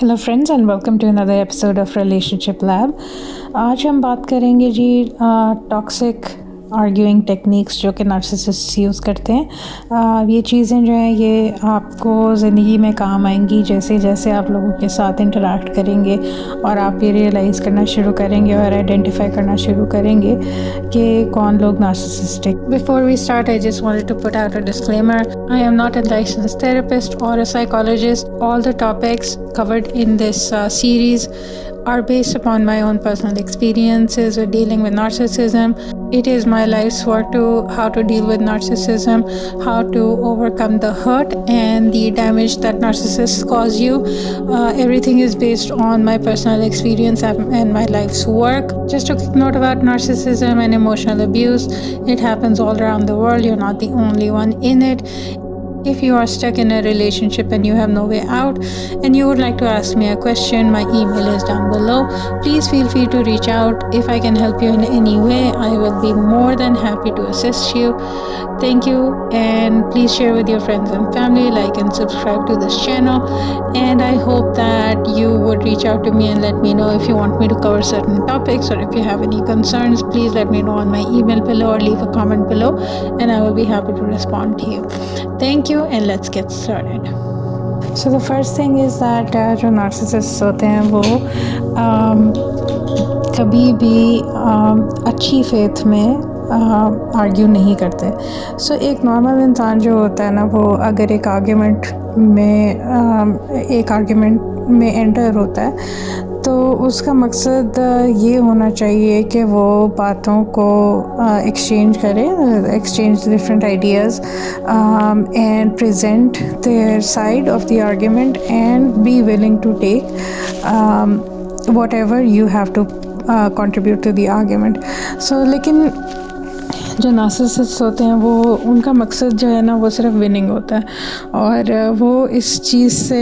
Hello friends and welcome to another episode of relationship lab. आज हम बात करेंगे जी टॉक्सिक आर्ग्यूइंग टेक्निक्स जो कि नार्सिसिस्ट्स यूज़ करते हैं। ये चीज़ें जो हैं ये आपको ज़िंदगी में काम आएंगी जैसे जैसे आप लोगों के साथ इंटरेक्ट करेंगे और आप ये रियलाइज़ करना शुरू करेंगे और आइडेंटिफाई करना शुरू करेंगे कि कौन लोग narcissistic. Before we start I just wanted to put out a disclaimer, I am not a licensed therapist or a psychologist. All the topics covered in this series are based upon my own personal experiences with dealing with narcissism. It is my life's work to how to deal with narcissism, how to overcome the hurt and the damage that narcissists cause you. Everything is based on my personal experience and my life's work. Just a quick note about narcissism and emotional abuse. It happens all around the world. You're not the only one in it. If you are stuck in a relationship and you have no way out and you would like to ask me a question, my email is down below. Please feel free to reach out. If I can help you in any way, I will be more than happy to assist you. Thank you, and please share with your friends and family, like and subscribe to this channel. And I hope that you would reach out to me and let me know if you want me to cover certain topics, or if you have any concerns, please let me know on my email below or leave a comment below and I will be happy to respond to you. Thank you, and let's get started. So the first thing is that जो narcissists होते हैं वो कभी भी अच्छी faith में argue नहीं करते। सो एक नॉर्मल इंसान जो होता है ना, वो अगर एक आर्ग्यूमेंट में एंटर होता है तो उसका मकसद ये होना चाहिए कि वो बातों को एक्सचेंज करे, exchange different ideas and present their side of the argument and be willing to take whatever you have to contribute to the argument. So लेकिन जो नार्सिसिस्ट्स होते हैं वो उनका मकसद जो है ना वो सिर्फ विनिंग होता है और वो इस चीज़ से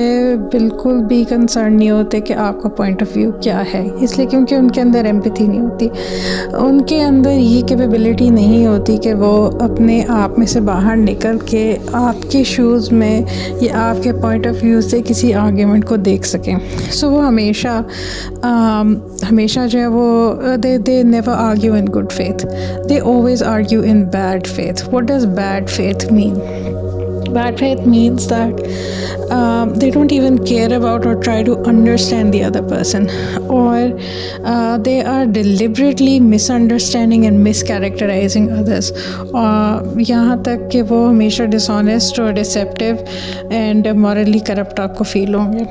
बिल्कुल भी कंसर्न नहीं होते कि आपका पॉइंट ऑफ व्यू क्या है, इसलिए क्योंकि उनके अंदर एम्पैथी नहीं होती, उनके अंदर ये कैपेबिलिटी नहीं होती कि वो अपने आप में से बाहर निकल के आपके शूज़ में या आपके पॉइंट ऑफ व्यू से किसी आर्ग्यूमेंट को देख सकें। सो वो हमेशा जो है वो they never argue in good faith, they always argue in bad faith. What does bad faith mean? Bad faith means that they don't even care about or try to understand the other person, or they are deliberately misunderstanding and mischaracterizing others. यहाँ तक कि वो हमेशा dishonest और deceptive and morally corrupt आपको feel होंगे.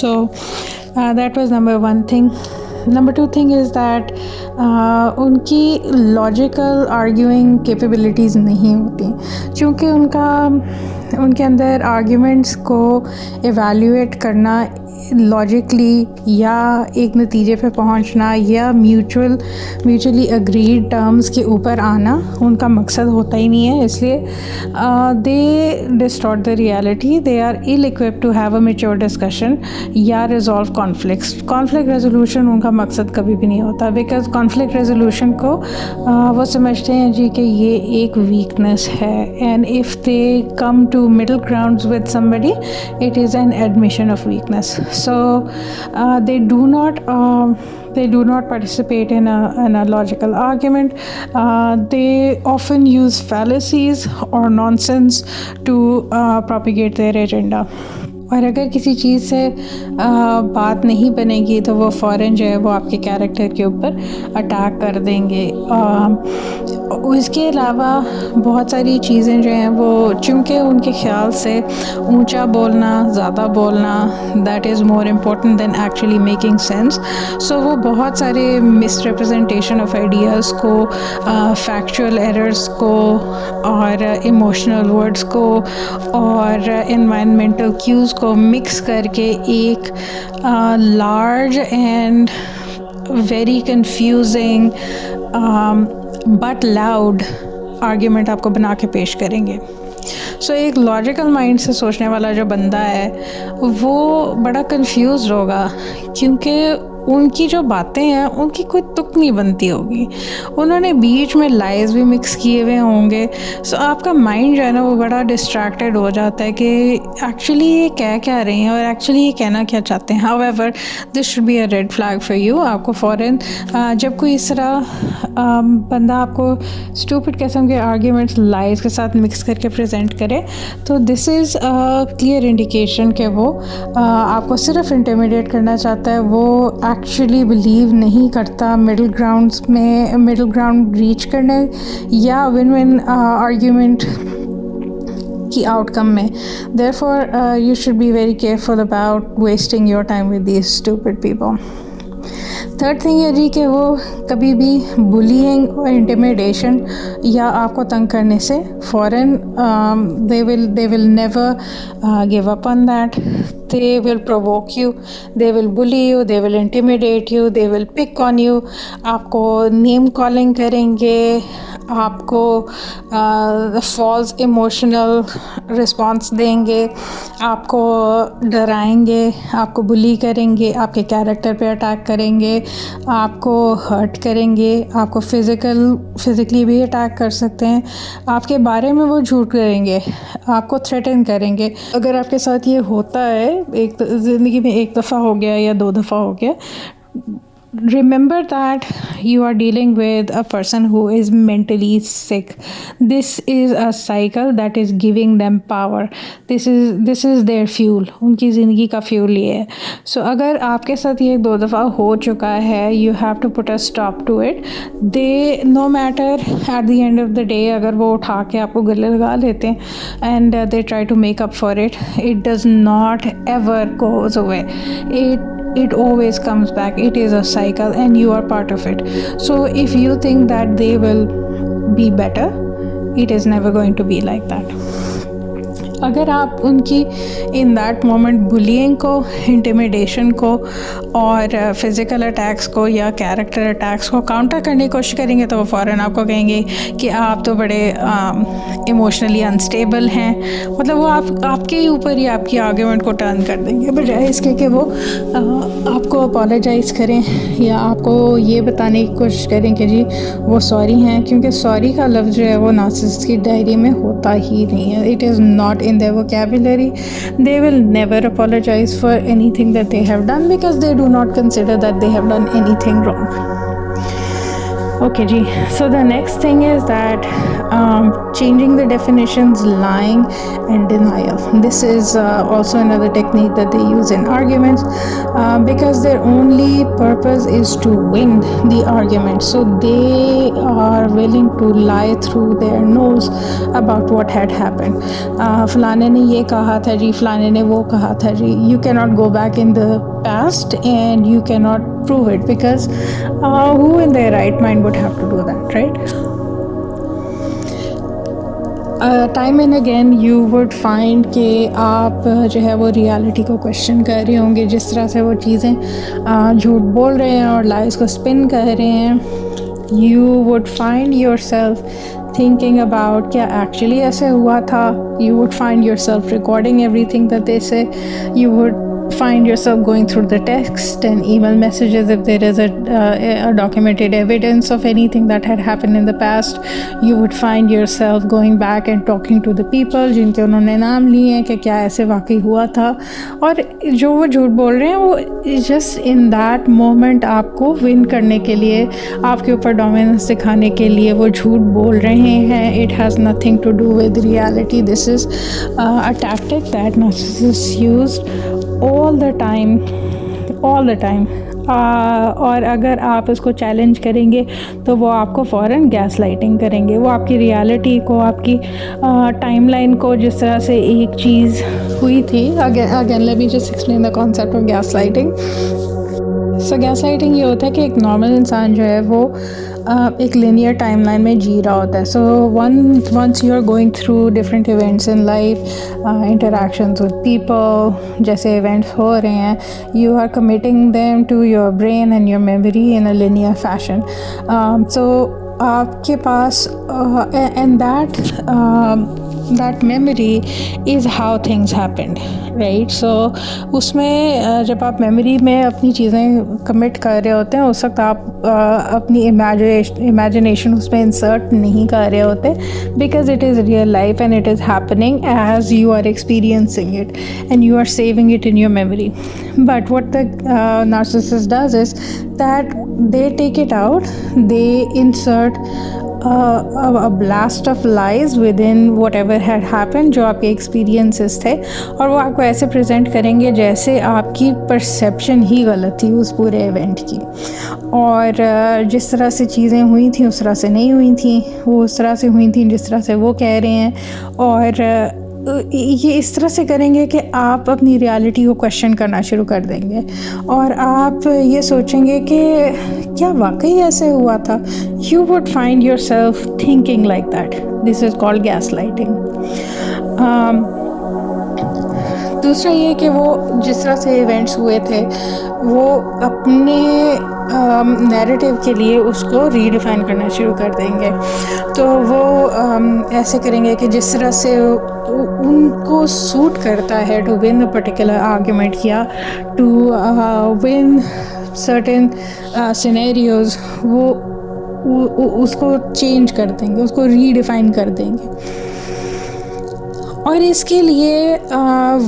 So that was number one thing. Number two thing is that उनकी logical arguing capabilities नहीं होती, क्योंकि उनके अंदर आर्ग्यूमेंट्स को एवेल्यूएट करना, लॉजिकली या एक नतीजे पे पहुंचना या म्यूचुअली अग्रीड टर्म्स के ऊपर आना उनका मकसद होता ही नहीं है। इसलिए they distort the reality, they are ill equipped to have a mature discussion या रिजॉल्व कॉन्फ्लिक्ट्स। कॉन्फ्लिक्ट रेजोल्यूशन उनका मकसद कभी भी नहीं होता, बिकॉज कॉन्फ्लिक्ट रेजोल्यूशन को वो समझते हैं जी कि ये एक वीकनेस है, and if they come to middle grounds with somebody it is an admission of weakness. So they do not participate in a logical argument. They often use fallacies or nonsense to propagate their agenda. और अगर किसी चीज़ से बात नहीं बनेगी तो वो फ़ौरन जो है वो आपके कैरेक्टर के ऊपर अटैक कर देंगे। इसके अलावा बहुत सारी चीज़ें जो हैं वो चूँकि उनके ख़्याल से ऊंचा बोलना, ज़्यादा बोलना that is more important than actually making sense. So वो बहुत सारे मिसरिप्रेजेंटेशन ऑफ आइडियाज़ को, फैक्चुअल एरर्स को और इमोशनल वर्ड्स को और एनवायरमेंटल क्यूज़ को मिक्स करके एक large and very confusing but loud argument आपको बना के पेश करेंगे। सो एक लॉजिकल माइंड से सोचने वाला जो बंदा है वो बड़ा कंफ्यूज होगा, क्योंकि उनकी जो बातें हैं उनकी कोई तुक नहीं बनती होगी, उन्होंने बीच में लाइज भी मिक्स किए हुए होंगे। सो आपका माइंड जो है ना वो बड़ा डिस्ट्रैक्टेड हो जाता है कि एक्चुअली ये कह क्या रहे हैं और एक्चुअली ये कहना क्या चाहते हैं। However this should be a red flag for you. आपको फ़ौरन जब कोई इस तरह बंदा आपको स्टूपिड किस्म के आर्ग्यूमेंट्स लाइज के साथ मिक्स करके प्रेजेंट करे, तो दिस इज़ क्लियर इंडिकेशन कि वो आपको सिर्फ इंटिमिडेट करना चाहता है, वो एक्चुअली बिलीव नहीं करता मिडिल ग्राउंड रीच करने या विन विन आर्ग्यूमेंट की आउटकम में। Therefore you should be very careful about wasting your time with these stupid people. Third thing है जी कि वो कभी भी बुलिंग और इंटिमिडेशन या आपको तंग करने से फ़ौरन they will never give up on that. They will provoke you, they will bully you, they will intimidate you, they will pick on you. आपको नेम कॉलिंग करेंगे, आपको फॉल्स इमोशनल रिस्पॉन्स देंगे, आपको डराएंगे, आपको बुली करेंगे, आपके कैरेक्टर पे अटैक करेंगे, आपको हर्ट करेंगे, आपको फिज़िकली भी अटैक कर सकते हैं, आपके बारे में वो झूठ करेंगे, आपको थ्रेटन करेंगे। अगर आपके साथ ये होता है, एक ज़िंदगी में एक दफ़ा हो गया या 2 दफ़ा हो गया, remember that you are dealing with a person who is mentally sick. This is a cycle that is giving them power. This is their fuel. उनकी ज़िंदगी का फ्यूल ये है। So अगर आपके साथ ये 2 दफ़ा हो चुका है, you have to put a stop to it. They no matter at the end of the day अगर वो उठा के आपको गले लगा लेते हैं and they try to make up for it, it does not ever goes away. It always comes back. It is a cycle and you are part of it. So if you think that they will be better, it is never going to be like that. अगर आप उनकी in that moment bullying को, intimidation को और physical attacks को या character attacks को counter करने की कोशिश करेंगे तो वो फ़ौरन आपको कहेंगे कि आप तो बड़े इमोशनली अनस्टेबल हैं। मतलब वो आपके ही ऊपर ही आपकी आर्ग्यूमेंट को टर्न कर देंगे, बजाय इसके कि वो आपको अपोलोजाइज़ करें या आपको ये बताने की कोशिश करें कि जी वो सॉरी हैं, क्योंकि सॉरी का लफ्ज़ जो है वो नार्सिसिस्ट की डायरी में होता ही नहीं है। It is not in their vocabulary. They will never apologize for anything that they have done because they do not consider that they have done anything wrong. Okay ji, so the next thing is that changing the definitions, lying and denial. This is also another technique that they use in arguments because their only purpose is to win the argument. So they are willing to lie through their nose about what had happened. फलाने ने ये कहा था जी, फलाने ने वो कहा था जी. You cannot go back in the past and you cannot prove it because who in their right mind would have to do that, right? Time and again you would find कि आप जो है वो रियलिटी को question कर रहे होंगे, जिस तरह से वो चीज़ें झूठ बोल रहे हैं और लाइज को स्पिन कर रहे हैं। You would find your self thinking about क्या actually ऐसे हुआ था. You would find yourself recording everything that they say. You would find yourself going through the text and email messages if there is a documented evidence of anything that had happened in the past. You would find yourself going back and talking to the people जिनके उन्होंने नाम लिए हैं कि क्या ऐसे वाकई हुआ था, और जो वो झूठ बोल रहे हैं वो just in that moment आपको विन करने के लिए, आपके ऊपर डोमिनेंस दिखाने के लिए वो झूठ बोल रहे हैं. It has nothing to do with reality. This is a tactic that narcissists used all the time. और अगर आप इसको चैलेंज करेंगे तो वो आपको फ़ौरन गैस लाइटिंग करेंगे. वो आपकी रियलिटी को, आपकी टाइमलाइन को, जिस तरह से एक चीज़ हुई थी. Again let me just explain the concept of gas lighting. So gas lighting ये होता है कि एक नॉर्मल इंसान जो है वो एक लिनियर टाइमलाइन में जी रहा होता है. So once you are going through different events in life, interactions with people, जैसे इवेंट्स हो रहे हैं, you are committing them to your brain and your memory in a linear fashion. So आपके पास and that that memory is how things happened, right? So उसमें जब आप memory में अपनी चीज़ें कमिट कर रहे होते हैं उस वक्त आप अपनी इमेजिनेशन उसमें इंसर्ट नहीं कर रहे होते, because it is real life and it is happening as you are experiencing it and you are saving it in your memory. But what the narcissist does is that they take it out, they insert a blast of lies within whatever had happened, जो आपके experiences थे, और वो आपको ऐसे present करेंगे जैसे आपकी परसेप्शन ही गलत थी उस पूरे इवेंट की, और जिस तरह से चीज़ें हुई थी उस तरह से नहीं हुई थी, वो उस तरह से हुई थी जिस तरह से वो कह रहे हैं, और ये इस तरह से करेंगे कि आप अपनी रियलिटी को क्वेश्चन करना शुरू कर देंगे और आप ये सोचेंगे कि क्या वाकई ऐसे हुआ था. You would find your self thinking like that. This is called gas lighting. दूसरा ये कि वो जिस तरह से इवेंट्स हुए थे वो अपने नैरेटिव के लिए उसको रीडिफाइन करना शुरू कर देंगे. तो वो ऐसे करेंगे कि जिस तरह से उनको सूट करता है to win a particular argument या टू विन सर्टेन सिनेरियोज, वो उसको चेंज कर देंगे, उसको रीडिफाइन कर देंगे. और इसके लिए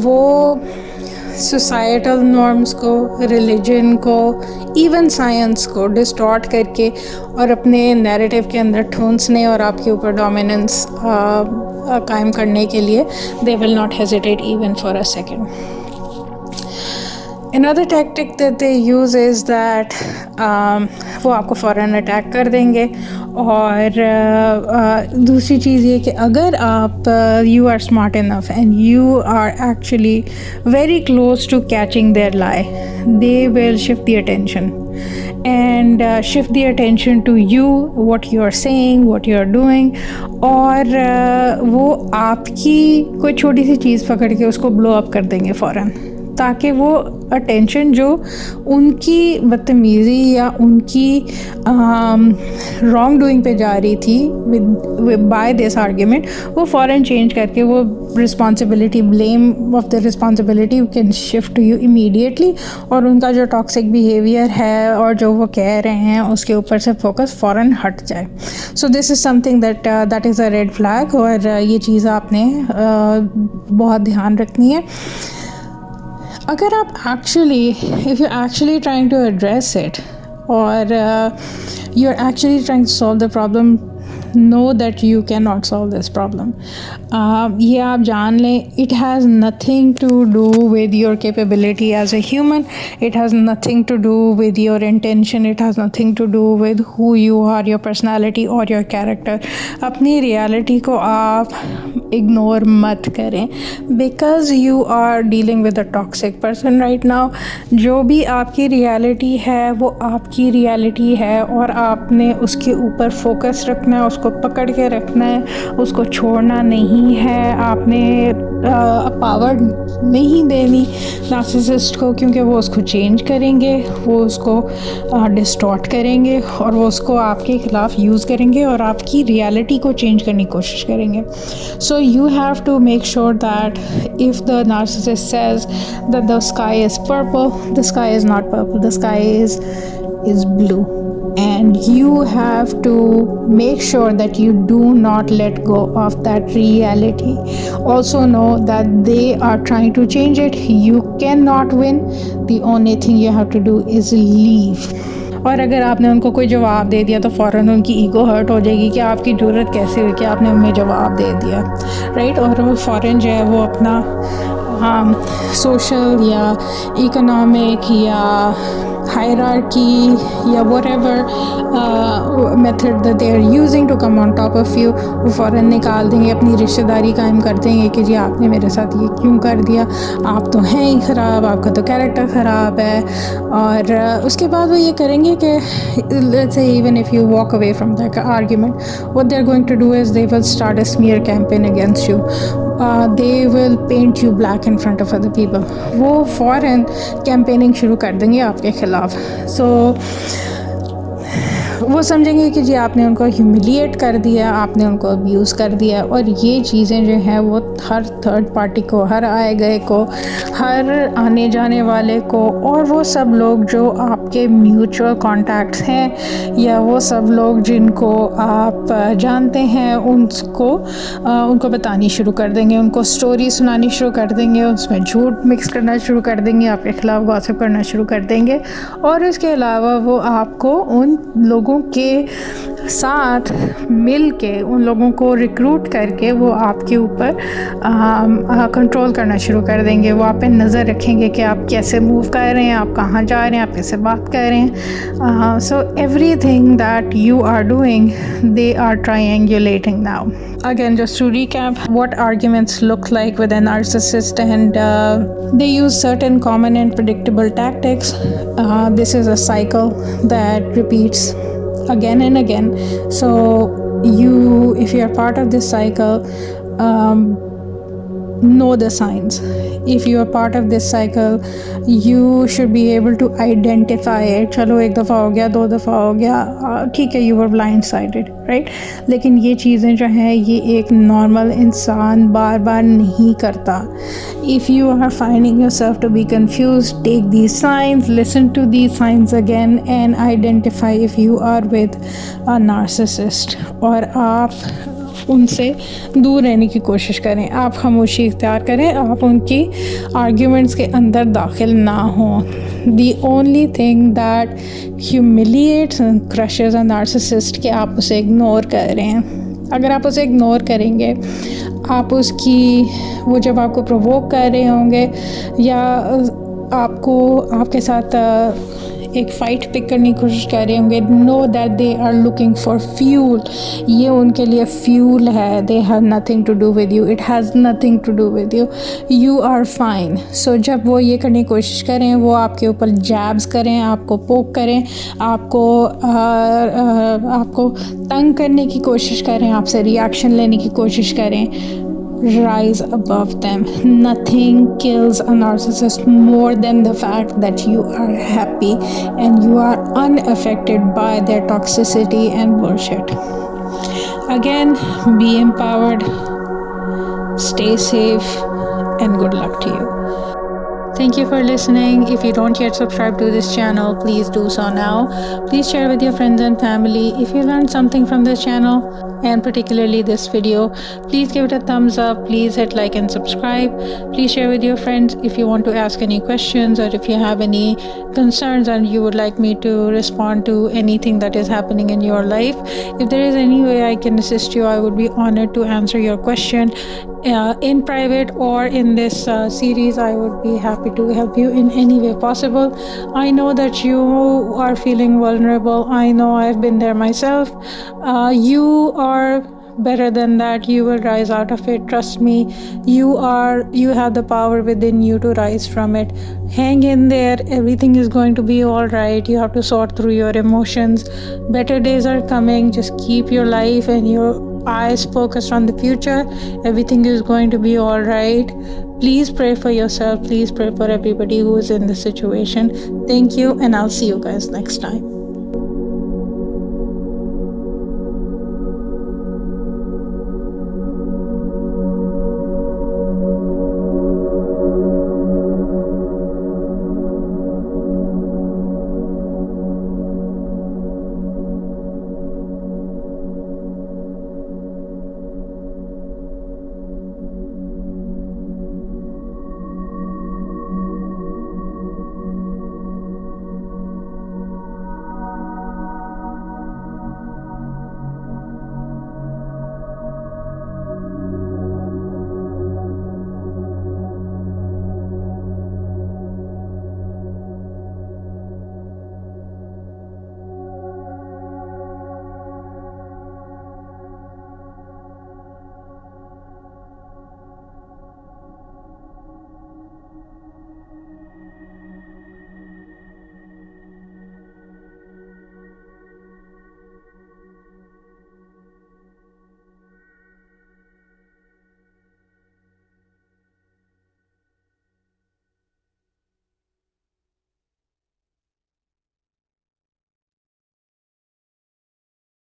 वो सोसाइटल नॉर्म्स को, रिलीजन को, इवन साइंस को डिस्टॉर्ट करके और अपने नैरेटिव के अंदर ठूंसने और आपके ऊपर डोमिनेंस कायम करने के लिए they will not hesitate even for a second. Another tactic that they use is that वो आपको फ़ौरन अटैक कर देंगे. और दूसरी चीज़ ये कि अगर आप you are smart enough and you are actually very close to catching their lie, they will shift the attention and shift the attention to you, what you are saying, what you are doing, और वो आपकी कोई छोटी सी चीज़ पकड़ के उसको blow up कर देंगे फ़ौरन, ताकि वो अटेंशन जो उनकी बदतमीज़ी या उनकी रॉन्ग डूइंग पे जा रही थी बाय दिस आर्ग्यूमेंट, वो फ़ौरन चेंज करके वो responsibility, blame of the responsibility can shift to you immediately, और उनका जो टॉक्सिक बिहेवियर है और जो वो कह रहे हैं उसके ऊपर से फोकस फ़ौरन हट जाए. So this is something that is a red flag, और ये चीज़ आपने बहुत ध्यान रखनी है. अगर आप if you're actually trying to address it, or you're actually trying to solve the problem, know that you cannot solve this problem. ये आप जान लें, it has nothing to do with your capability as a human, it has nothing to do with your intention, it has nothing to do with who you are, your personality or your character. अपनी reality को आप ignore मत करें, because you are dealing with a toxic person right now. जो भी आपकी reality है वो आपकी reality है, और आपने उसके ऊपर focus रखना है, उसको पकड़ के रखना है, उसको छोड़ना नहीं है. आपने पावर नहीं देनी नार्सिसिस्ट को, क्योंकि वो उसको चेंज करेंगे, वो उसको डिस्टॉर्ट करेंगे और वो उसको आपके ख़िलाफ़ यूज़ करेंगे और आपकी रियलिटी को चेंज करने की कोशिश करेंगे. So you have to make sure that if the narcissist says that the sky is purple, the sky is not purple, the sky is blue. And you have to make sure that you do not let go of that reality. Also know that they are trying to change it. You cannot win. The only thing you have to do is leave. और अगर आपने उनको कोई जवाब दे दिया तो फ़ौरन उनकी ईगो हर्ट हो जाएगी कि आपकी ज़रूरत कैसे हुई कि आपने उन्हें जवाब दे दिया, राइट. और वो फ़ौरन जो है वो अपना सोशल या इकोनॉमिक या hierarchy या whatever method that they are using to come on top of you, वो फ़ौरन निकाल देंगे, अपनी रिश्तेदारी कायम कर देंगे कि जी आपने मेरे साथ ये क्यों कर दिया, आप तो हैं ही ख़राब, आपका तो कैरेक्टर ख़राब है. और उसके बाद वो ये करेंगे कि let's say even if you walk away from that argument, what they're going to do is they will start a smear campaign against you. They will paint you black in front of other people. वो फ़ौरन campaigning शुरू कर देंगे आपके ख़िलाफ़. So वो समझेंगे कि जी आपने उनको ह्यूमिलिएट कर दिया, आपने उनको अब्यूज़ कर दिया। और ये चीज़ें जो हैं वो हर थर्ड पार्टी को, हर आए गए को, हर आने जाने वाले को, और वो सब लोग जो आपके म्यूचुअल कॉन्टैक्ट्स हैं या वो सब लोग जिनको आप जानते हैं उनको बतानी शुरू कर देंगे, उनको स्टोरी सुनानी शुरू कर देंगे, उसमें झूठ मिक्स करना शुरू कर देंगे, आपके ख़िलाफ़ गॉसिप करना शुरू कर देंगे। और इसके अलावा वो आपको उन लोगों के साथ मिल के, उन लोगों को रिक्रूट करके वो आपके ऊपर कंट्रोल करना शुरू कर देंगे। वो आप पे नज़र रखेंगे कि आप कैसे मूव कर रहे हैं, आप कहाँ जा रहे हैं, आप कैसे बात कर रहे हैं। So everything that you are doing they are triangulating now. Again, just to recap what arguments look like with a narcissist, and they use certain common and predictable tactics. This is a cycle that repeats again and again. So if you are part of this cycle, know the signs. If you are part of this cycle, you should be able to identify it. चलो एक दफ़ा हो गया, दो दफ़ा हो गया, ठीक है, you were blindsided, right? लेकिन ये चीज़ें जो हैं ये एक नॉर्मल इंसान बार बार नहीं करता. If you are finding yourself to be confused, take these signs, listen to these signs again, and identify if you are with a narcissist. और आप उनसे दूर रहने की कोशिश करें, आप खामोशी इख्तियार करें, आप उनकी आर्ग्यूमेंट्स के अंदर दाखिल ना हों. The only thing that humiliates and crushes a narcissist कि आप उसे इग्नोर कर रहे हैं. अगर आप उसे इग्नोर करेंगे, आप वो जब आपको प्रोवोक कर रहे होंगे या आपके साथ एक फ़ाइट पिक करने की कोशिश कर रहे होंगे, know that they are looking for fuel. ये उनके लिए फ्यूल है. They have nothing to do with you, it has nothing to do with you, you are fine. So जब वो ये करने की कोशिश करें, वो आपके ऊपर जैब्स करें, आपको पोक करें, आपको तंग करने की कोशिश करें, आपसे रिएक्शन लेने की कोशिश करें, rise above them. Nothing kills a narcissist more than the fact that you are happy and you are unaffected by their toxicity and bullshit. Again, be empowered, stay safe, and good luck to you. Thank you for listening. If you don't yet subscribe to this channel, please do so now. Please share with your friends and family. If you learned something from this channel, and particularly this video, please give it a thumbs up. Please hit like and subscribe. Please share with your friends if you want to ask any questions, or if you have any concerns and you would like me to respond to anything that is happening in your life. If there is any way I can assist you, I would be honored to answer your question in private or in this series. I would be happy to help you in any way possible. I know that you are feeling vulnerable. I know I've been there myself. You are better than that. You will rise out of it. Trust me. You have the power within you to rise from it. Hang in there. Everything is going to be all right. You have to sort through your emotions. Better days are coming. Just keep your life and your eyes focused on the future. Everything is going to be all right. Please pray for yourself. Please pray for everybody who is in this situation. Thank you, and I'll see you guys next time.